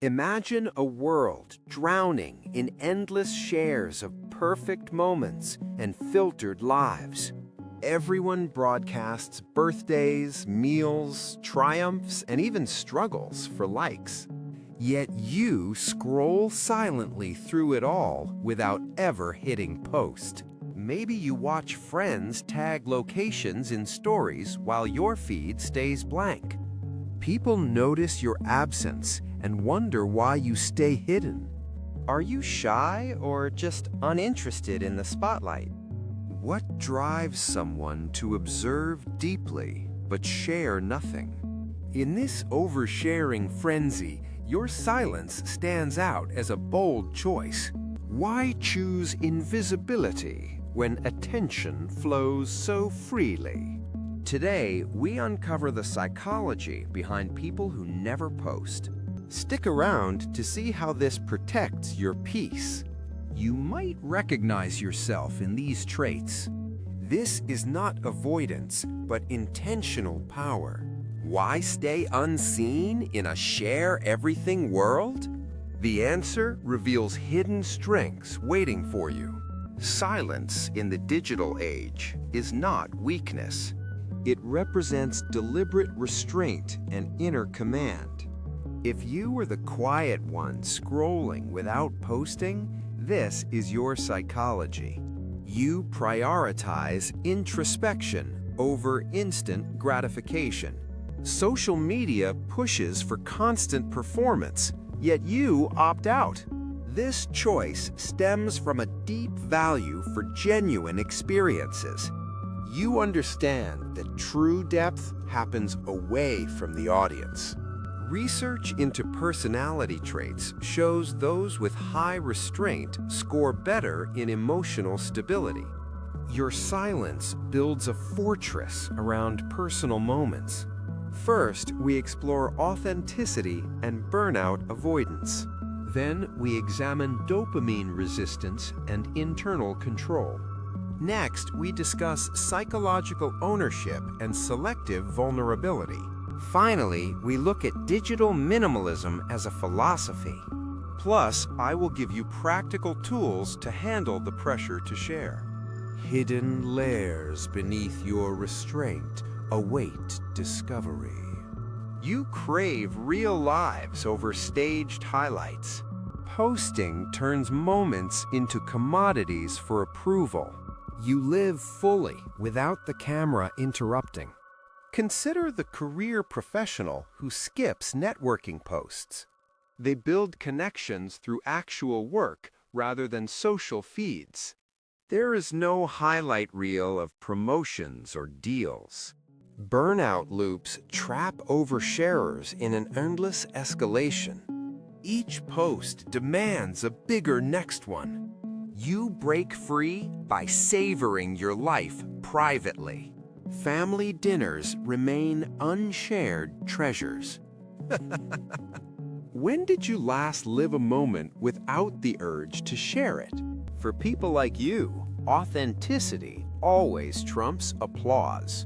Imagine a world drowning in endless shares of perfect moments and filtered lives. Everyone broadcasts birthdays, meals, triumphs, and even struggles for likes. Yet you scroll silently through it all without ever hitting post. Maybe you watch friends tag locations in stories while your feed stays blank. People notice your absence and wonder why you stay hidden. Are you shy or just uninterested in the spotlight? What drives someone to observe deeply but share nothing? In this oversharing frenzy, your silence stands out as a bold choice. Why choose invisibility when attention flows so freely? Today, we uncover the psychology behind people who never post. Stick around to see how this protects your peace. You might recognize yourself in these traits. This is not avoidance, but intentional power. Why stay unseen in a share-everything world? The answer reveals hidden strengths waiting for you. Silence in the digital age is not weakness. It represents deliberate restraint and inner command. If you were the quiet one scrolling without posting, this is your psychology. You prioritize introspection over instant gratification. Social media pushes for constant performance, yet you opt out. This choice stems from a deep value for genuine experiences. You understand that true depth happens away from the audience. Research into personality traits shows those with high restraint score better in emotional stability. Your silence builds a fortress around personal moments. First, we explore authenticity and burnout avoidance. Then, we examine dopamine resistance and internal control. Next, we discuss psychological ownership and selective vulnerability. Finally, we look at digital minimalism as a philosophy. Plus, I will give you practical tools to handle the pressure to share. Hidden layers beneath your restraint await discovery. You crave real lives over staged highlights. Posting turns moments into commodities for approval. You live fully without the camera interrupting. Consider the career professional who skips networking posts. They build connections through actual work rather than social feeds. There is no highlight reel of promotions or deals. Burnout loops trap oversharers in an endless escalation. Each post demands a bigger next one. You break free by savoring your life privately. Family dinners remain unshared treasures. When did you last live a moment without the urge to share it? For people like you, authenticity always trumps applause.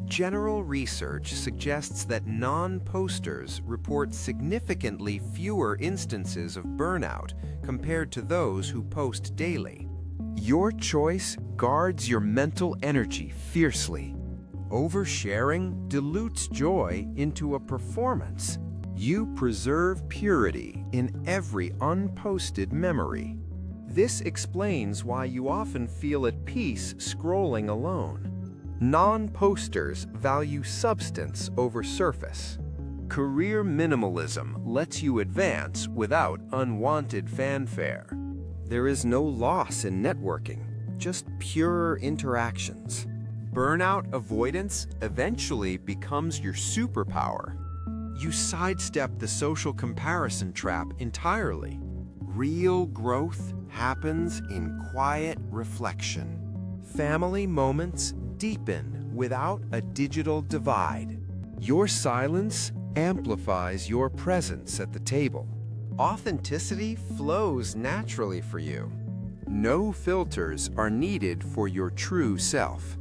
General research suggests that non-posters report significantly fewer instances of burnout compared to those who post daily. Your choice guards your mental energy fiercely. Oversharing dilutes joy into a performance. You preserve purity in every unposted memory. This explains why you often feel at peace scrolling alone. Non-posters value substance over surface. Career minimalism lets you advance without unwanted fanfare. There is no loss in networking, just pure interactions. Burnout avoidance eventually becomes your superpower. You sidestep the social comparison trap entirely. Real growth happens in quiet reflection. Family moments deepen without a digital divide. Your silence amplifies your presence at the table. Authenticity flows naturally for you. No filters are needed for your true self.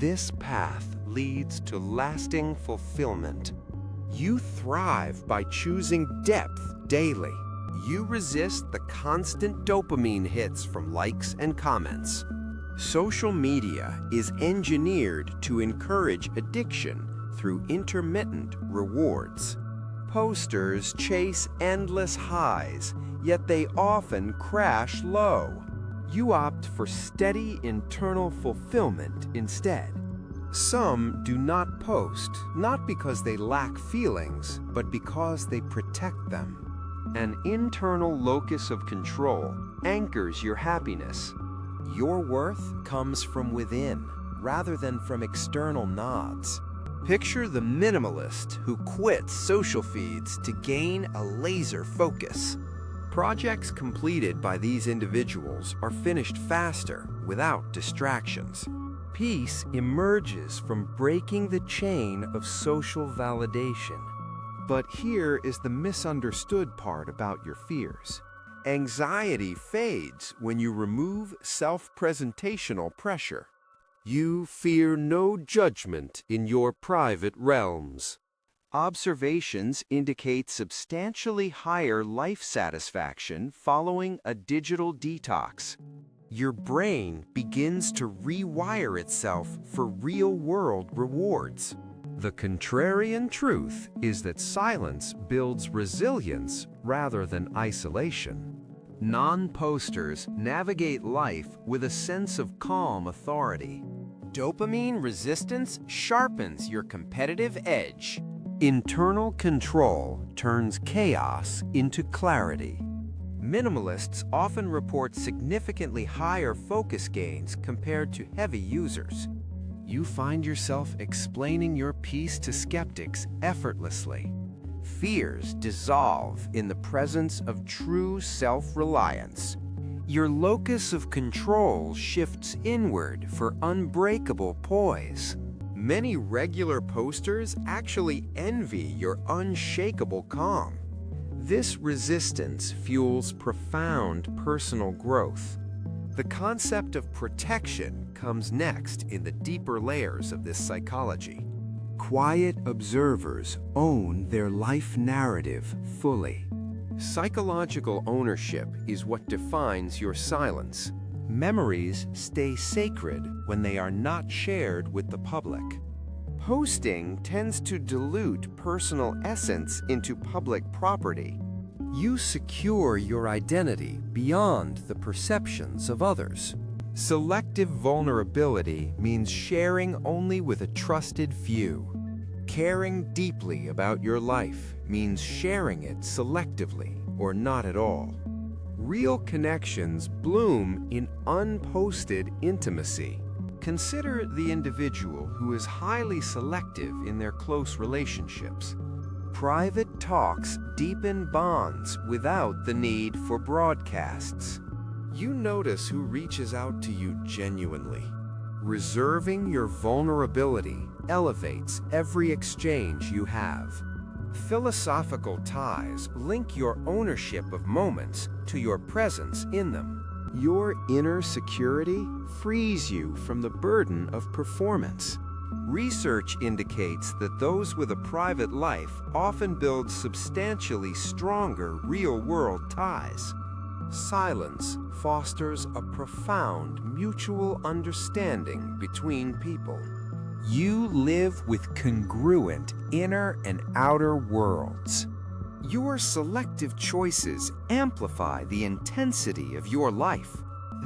This path leads to lasting fulfillment. You thrive by choosing depth daily. You resist the constant dopamine hits from likes and comments. Social media is engineered to encourage addiction through intermittent rewards. Posters chase endless highs, yet they often crash low. You opt for steady internal fulfillment instead. Some do not post, not because they lack feelings, but because they protect them. An internal locus of control anchors your happiness. Your worth comes from within, rather than from external nods. Picture the minimalist who quits social feeds to gain a laser focus. Projects completed by these individuals are finished faster, without distractions. Peace emerges from breaking the chain of social validation. But here is the misunderstood part about your fears. Anxiety fades when you remove self-presentational pressure. You fear no judgment in your private realms. Observations indicate substantially higher life satisfaction following a digital detox. Your brain begins to rewire itself for real-world rewards. The contrarian truth is that silence builds resilience rather than isolation. Non-posters navigate life with a sense of calm authority. Dopamine resistance sharpens your competitive edge. Internal control turns chaos into clarity. Minimalists often report significantly higher focus gains compared to heavy users. You find yourself explaining your piece to skeptics effortlessly. Fears dissolve in the presence of true self-reliance. Your locus of control shifts inward for unbreakable poise. Many regular posters actually envy your unshakable calm. This resistance fuels profound personal growth. The concept of protection comes next in the deeper layers of this psychology. Quiet observers own their life narrative fully. Psychological ownership is what defines your silence. Memories stay sacred when they are not shared with the public. Posting tends to dilute personal essence into public property. You secure your identity beyond the perceptions of others. Selective vulnerability means sharing only with a trusted few. Caring deeply about your life means sharing it selectively or not at all. Real connections bloom in unposted intimacy. Consider the individual who is highly selective in their close relationships. Private talks deepen bonds without the need for broadcasts. You notice who reaches out to you genuinely. Reserving your vulnerability elevates every exchange you have. Philosophical ties link your ownership of moments to your presence in them. Your inner security frees you from the burden of performance. Research indicates that those with a private life often build substantially stronger real-world ties. Silence fosters a profound mutual understanding between people. You live with congruent inner and outer worlds. Your selective choices amplify the intensity of your life.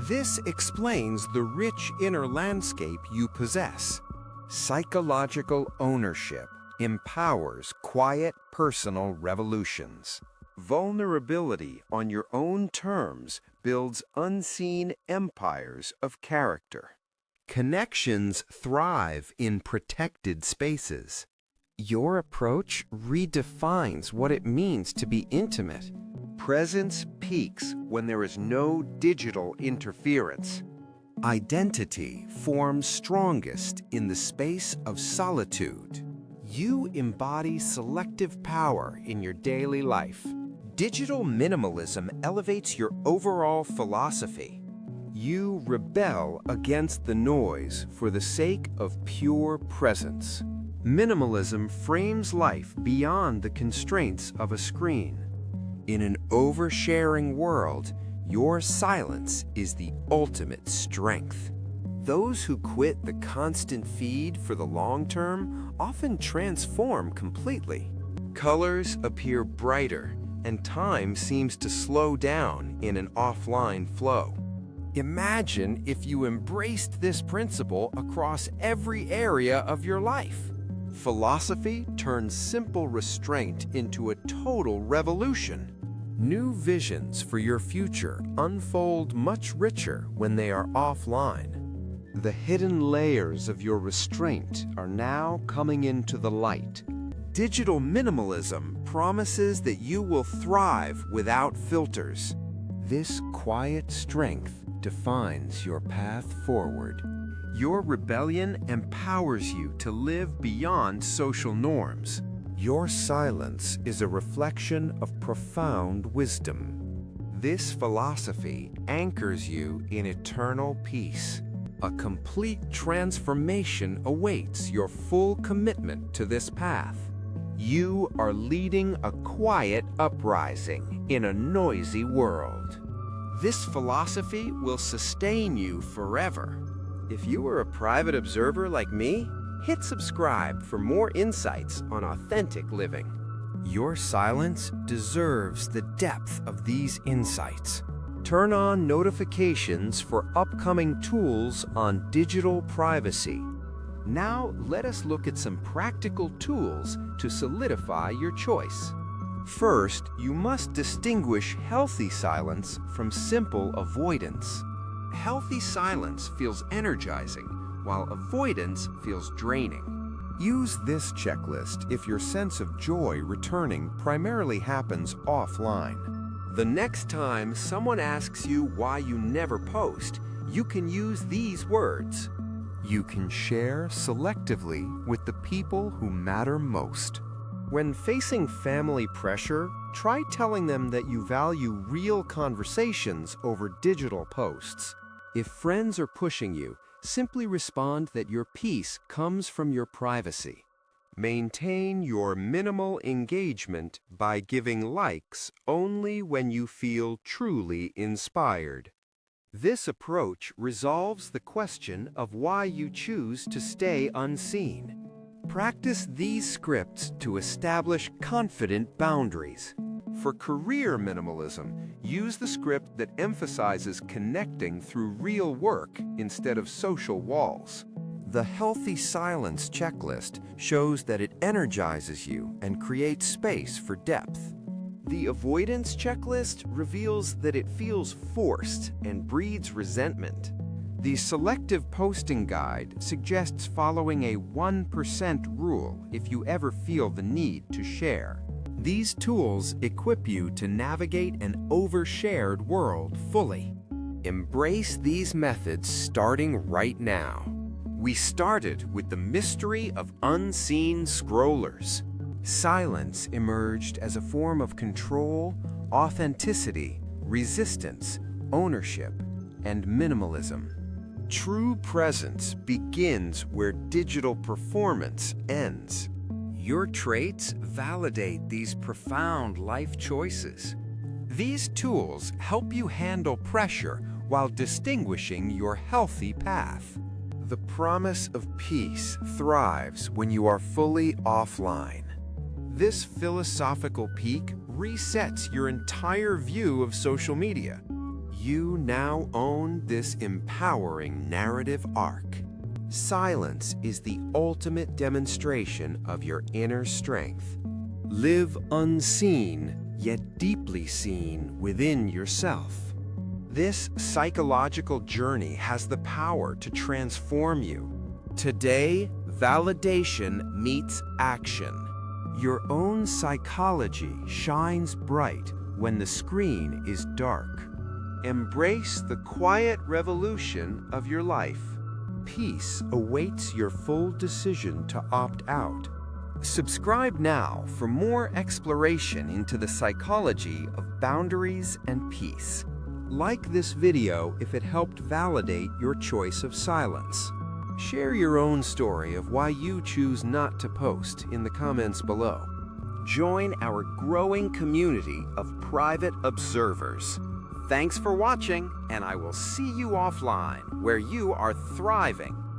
This explains the rich inner landscape you possess. Psychological ownership empowers quiet personal revolutions. Vulnerability on your own terms builds unseen empires of character. Connections thrive in protected spaces. Your approach redefines what it means to be intimate. Presence peaks when there is no digital interference. Identity forms strongest in the space of solitude. You embody selective power in your daily life. Digital minimalism elevates your overall philosophy. You rebel against the noise for the sake of pure presence. Minimalism frames life beyond the constraints of a screen. In an oversharing world, your silence is the ultimate strength. Those who quit the constant feed for the long term often transform completely. Colors appear brighter, and time seems to slow down in an offline flow. Imagine if you embraced this principle across every area of your life. Philosophy turns simple restraint into a total revolution. New visions for your future unfold much richer when they are offline. The hidden layers of your restraint are now coming into the light. Digital minimalism promises that you will thrive without filters. This quiet strength defines your path forward. Your rebellion empowers you to live beyond social norms. Your silence is a reflection of profound wisdom. This philosophy anchors you in eternal peace. A complete transformation awaits your full commitment to this path. You are leading a quiet uprising in a noisy world. This philosophy will sustain you forever. If you are a private observer like me, hit subscribe for more insights on authentic living. Your silence deserves the depth of these insights. Turn on notifications for upcoming tools on digital privacy. Now, let us look at some practical tools to solidify your choice. First, you must distinguish healthy silence from simple avoidance. Healthy silence feels energizing, while avoidance feels draining. Use this checklist if your sense of joy returning primarily happens offline. The next time someone asks you why you never post, you can use these words. You can share selectively with the people who matter most. When facing family pressure, try telling them that you value real conversations over digital posts. If friends are pushing you, simply respond that your peace comes from your privacy. Maintain your minimal engagement by giving likes only when you feel truly inspired. This approach resolves the question of why you choose to stay unseen. Practice these scripts to establish confident boundaries. For career minimalism, use the script that emphasizes connecting through real work instead of social walls. The healthy silence checklist shows that it energizes you and creates space for depth. The avoidance checklist reveals that it feels forced and breeds resentment. The selective posting guide suggests following a 1% rule if you ever feel the need to share. These tools equip you to navigate an overshared world fully. Embrace these methods starting right now. We started with the mystery of unseen scrollers. Silence emerged as a form of control, authenticity, resistance, ownership, and minimalism. True presence begins where digital performance ends. Your traits validate these profound life choices. These tools help you handle pressure while distinguishing your healthy path. The promise of peace thrives when you are fully offline. This philosophical peak resets your entire view of social media. You now own this empowering narrative arc. Silence is the ultimate demonstration of your inner strength. Live unseen, yet deeply seen within yourself. This psychological journey has the power to transform you. Today, validation meets action. Your own psychology shines bright when the screen is dark. Embrace the quiet revolution of your life. Peace awaits your full decision to opt out. Subscribe now for more exploration into the psychology of boundaries and peace. Like this video if it helped validate your choice of silence. Share your own story of why you choose not to post in the comments below. Join our growing community of private observers. Thanks for watching, and I will see you offline, where you are thriving.